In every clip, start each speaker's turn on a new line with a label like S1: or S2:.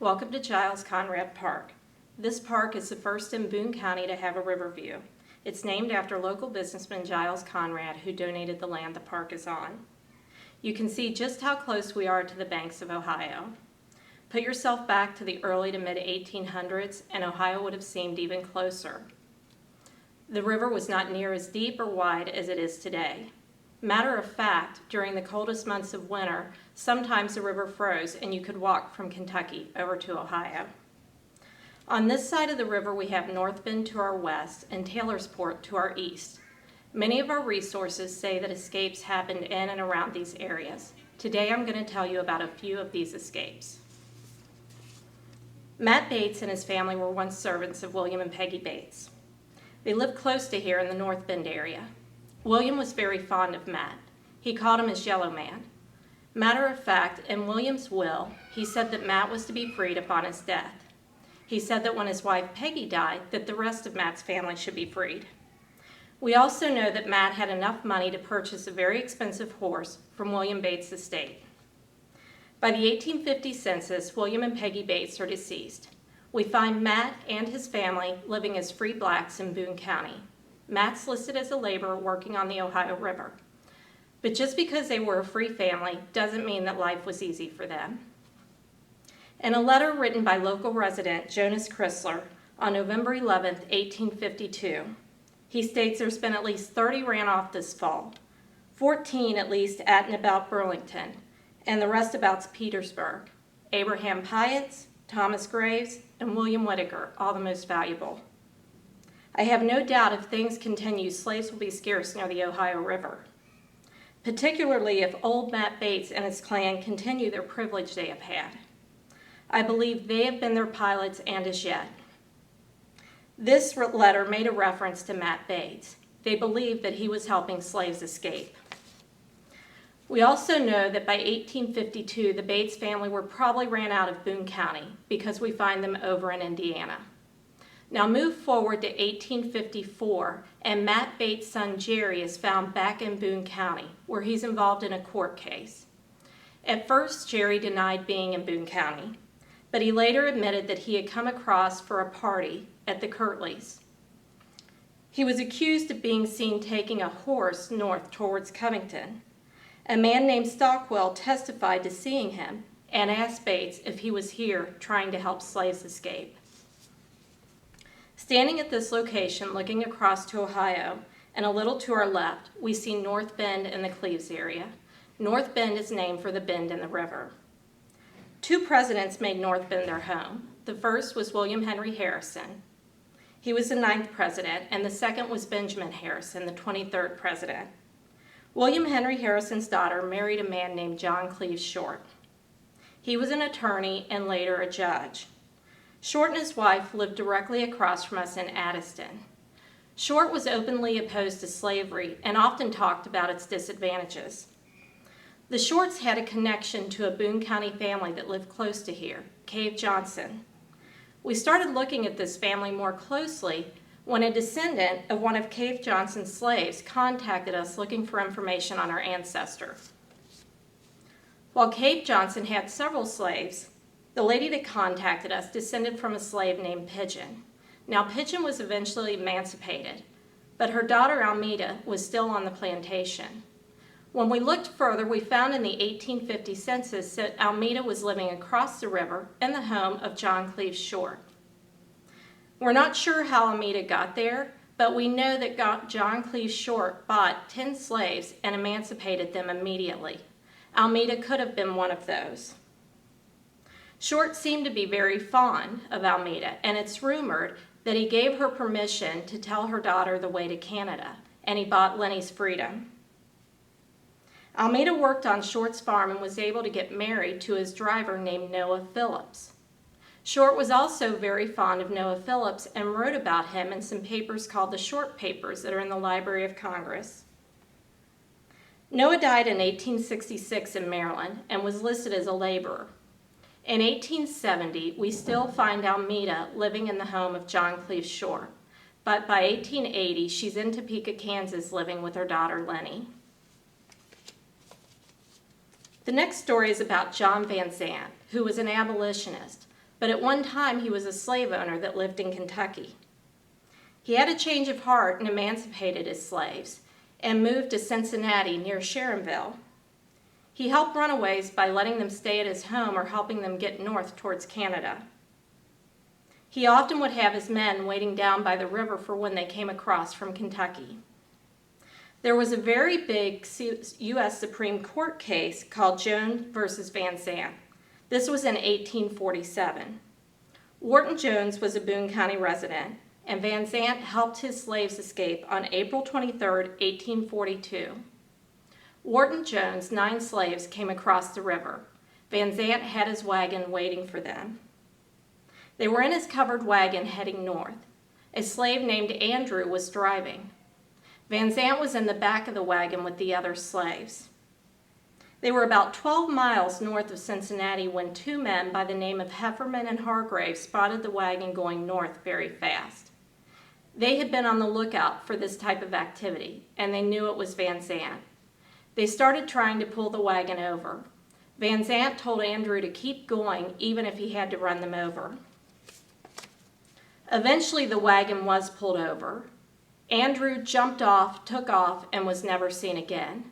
S1: Welcome to Giles Conrad Park. This park is the first in Boone County to have a river view. It's named after local businessman Giles Conrad, who donated the land the park is on. You can see just how close we are to the banks of Ohio. Put yourself back to the early to mid-1800s and Ohio would have seemed even closer. The river was not near as deep or wide as it is today. Matter of fact, during the coldest months of winter, sometimes the river froze and you could walk from Kentucky over to Ohio. On this side of the river we have North Bend to our west and Taylorsport to our east. Many of our resources say that escapes happened in and around these areas. Today I'm going to tell you about a few of these escapes. Matt Bates and his family were once servants of William and Peggy Bates. They lived close to here in the North Bend area. William was very fond of Matt. He called him his yellow man. Matter of fact, in William's will, he said that Matt was to be freed upon his death. He said that when his wife Peggy died, that the rest of Matt's family should be freed. We also know that Matt had enough money to purchase a very expensive horse from William Bates' estate. By the 1850 census, William and Peggy Bates are deceased. We find Matt and his family living as free blacks in Boone County. Matt's listed as a laborer working on the Ohio River. But just because they were a free family doesn't mean that life was easy for them. In a letter written by local resident Jonas Chrysler on November 11, 1852, he states there's been at least 30 ran off this fall, 14 at least at and about Burlington, and the rest about Petersburg. Abraham Piatt's, Thomas Graves, and William Whitaker, all the most valuable. I have no doubt if things continue, slaves will be scarce near the Ohio River, particularly if old Matt Bates and his clan continue their privilege they have had. I believe they have been their pilots and as yet. This letter made a reference to Matt Bates. They believed that he was helping slaves escape. We also know that by 1852, the Bates family were probably ran out of Boone County because we find them over in Indiana. Now move forward to 1854, and Matt Bates' son Jerry is found back in Boone County, where he's involved in a court case. At first, Jerry denied being in Boone County, but he later admitted that he had come across for a party at the Kirtleys. He was accused of being seen taking a horse north towards Covington. A man named Stockwell testified to seeing him and asked Bates if he was here trying to help slaves escape. Standing at this location, looking across to Ohio, and a little to our left, we see North Bend in the Cleves area. North Bend is named for the bend in the river. Two presidents made North Bend their home. The first was William Henry Harrison. He was the 9th president, and the second was Benjamin Harrison, the 23rd president. William Henry Harrison's daughter married a man named John Cleves Short. He was an attorney and later a judge. Short and his wife lived directly across from us in Addiston. Short was openly opposed to slavery and often talked about its disadvantages. The Shorts had a connection to a Boone County family that lived close to here, Cave Johnson. We started looking at this family more closely when a descendant of one of Cave Johnson's slaves contacted us looking for information on our ancestor. While Cave Johnson had several slaves, the lady that contacted us descended from a slave named Pigeon. Now, Pigeon was eventually emancipated, but her daughter Almeda was still on the plantation. When we looked further, we found in the 1850 census that Almeda was living across the river in the home of John Cleves Short. We're not sure how Almeda got there, but we know that John Cleves Short bought 10 slaves and emancipated them immediately. Almeda could have been one of those. Short seemed to be very fond of Almeda, and it's rumored that he gave her permission to tell her daughter the way to Canada, and he bought Lenny's freedom. Almeda worked on Short's farm and was able to get married to his driver named Noah Phillips. Short was also very fond of Noah Phillips and wrote about him in some papers called the Short Papers that are in the Library of Congress. Noah died in 1866 in Maryland and was listed as a laborer. In 1870, we still find Almeda living in the home of John Cleves Short, but by 1880, she's in Topeka, Kansas, living with her daughter, Lenny. The next story is about John Van Zant, who was an abolitionist, but at one time he was a slave owner that lived in Kentucky. He had a change of heart and emancipated his slaves and moved to Cincinnati near Sharonville. He helped runaways by letting them stay at his home or helping them get north towards Canada. He often would have his men waiting down by the river for when they came across from Kentucky. There was a very big U.S. Supreme Court case called Jones versus Van Zant. This was in 1847. Wharton Jones was a Boone County resident, and Van Zant helped his slaves escape on April 23, 1842. Wharton Jones' 9 slaves came across the river. Van Zant had his wagon waiting for them. They were in his covered wagon heading north. A slave named Andrew was driving. Van Zant was in the back of the wagon with the other slaves. They were about 12 miles north of Cincinnati when 2 men by the name of Hefferman and Hargrave spotted the wagon going north very fast. They had been on the lookout for this type of activity, and they knew it was Van Zant. They started trying to pull the wagon over. Van Zant told Andrew to keep going even if he had to run them over. Eventually the wagon was pulled over. Andrew jumped off, took off, and was never seen again.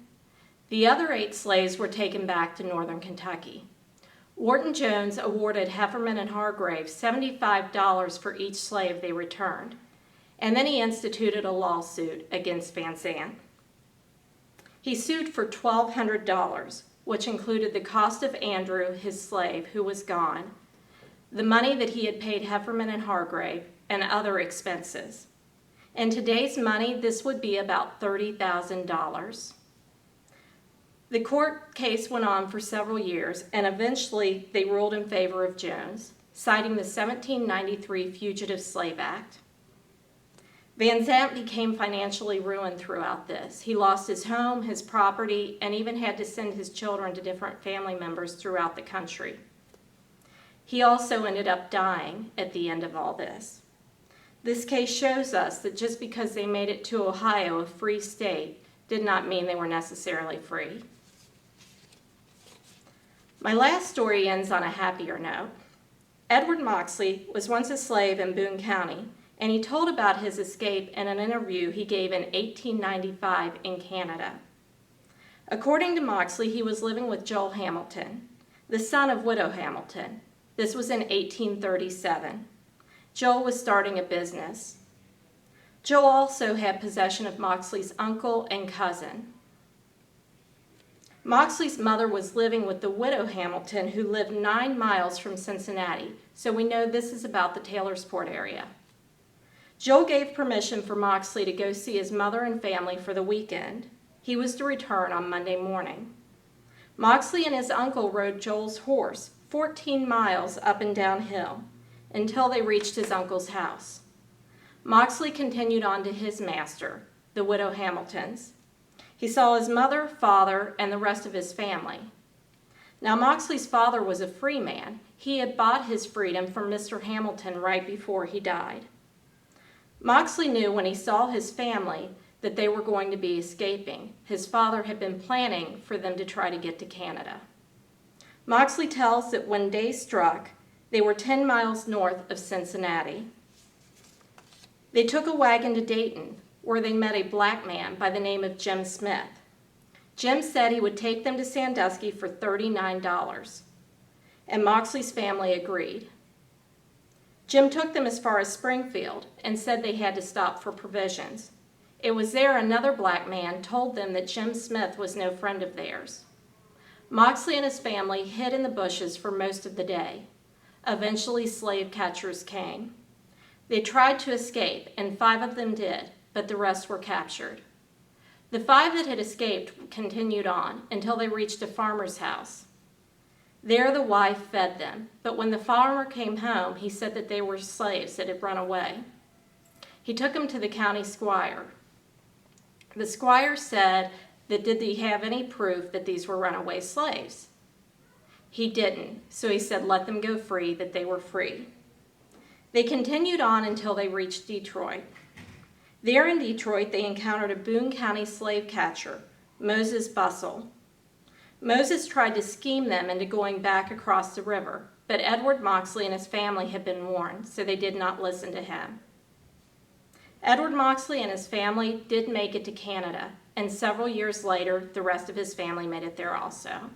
S1: The other 8 slaves were taken back to northern Kentucky. Wharton Jones awarded Hefferman and Hargrave $75 for each slave they returned, and then he instituted a lawsuit against Van Zant. He sued for $1,200, which included the cost of Andrew, his slave, who was gone, the money that he had paid Hefferman and Hargrave, and other expenses. In today's money, this would be about $30,000. The court case went on for several years, and eventually they ruled in favor of Jones, citing the 1793 Fugitive Slave Act. Van Zant became financially ruined throughout this. He lost his home, his property, and even had to send his children to different family members throughout the country. He also ended up dying at the end of all this. This case shows us that just because they made it to Ohio, a free state, did not mean they were necessarily free. My last story ends on a happier note. Edward Moxley was once a slave in Boone County, and he told about his escape in an interview he gave in 1895 in Canada. According to Moxley, he was living with Joel Hamilton, the son of Widow Hamilton. This was in 1837. Joel was starting a business. Joel also had possession of Moxley's uncle and cousin. Moxley's mother was living with the widow Hamilton, who lived 9 miles from Cincinnati, so we know this is about the Taylorsport area. Joel gave permission for Moxley to go see his mother and family for the weekend. He was to return on Monday morning. Moxley and his uncle rode Joel's horse 14 miles up and down hill until they reached his uncle's house. Moxley continued on to his master, the widow Hamilton's. He saw his mother, father, and the rest of his family. Now, Moxley's father was a free man. He had bought his freedom from Mr. Hamilton right before he died. Moxley knew when he saw his family that they were going to be escaping. His father had been planning for them to try to get to Canada. Moxley tells that when day struck, they were 10 miles north of Cincinnati. They took a wagon to Dayton, where they met a black man by the name of Jim Smith. Jim said he would take them to Sandusky for $39, and Moxley's family agreed. Jim took them as far as Springfield and said they had to stop for provisions. It was there another black man told them that Jim Smith was no friend of theirs. Moxley and his family hid in the bushes for most of the day. Eventually, slave catchers came. They tried to escape, and 5 of them did, but the rest were captured. The 5 that had escaped continued on until they reached a farmer's house. There the wife fed them, but when the farmer came home, he said that they were slaves that had run away. He took them to the county squire. The squire said that did he have any proof that these were runaway slaves? He didn't, so he said let them go free, that they were free. They continued on until they reached Detroit. There in Detroit, they encountered a Boone County slave catcher, Moses Bussell. Moses tried to scheme them into going back across the river, but Edward Moxley and his family had been warned, so they did not listen to him. Edward Moxley and his family did make it to Canada, and several years later, the rest of his family made it there also.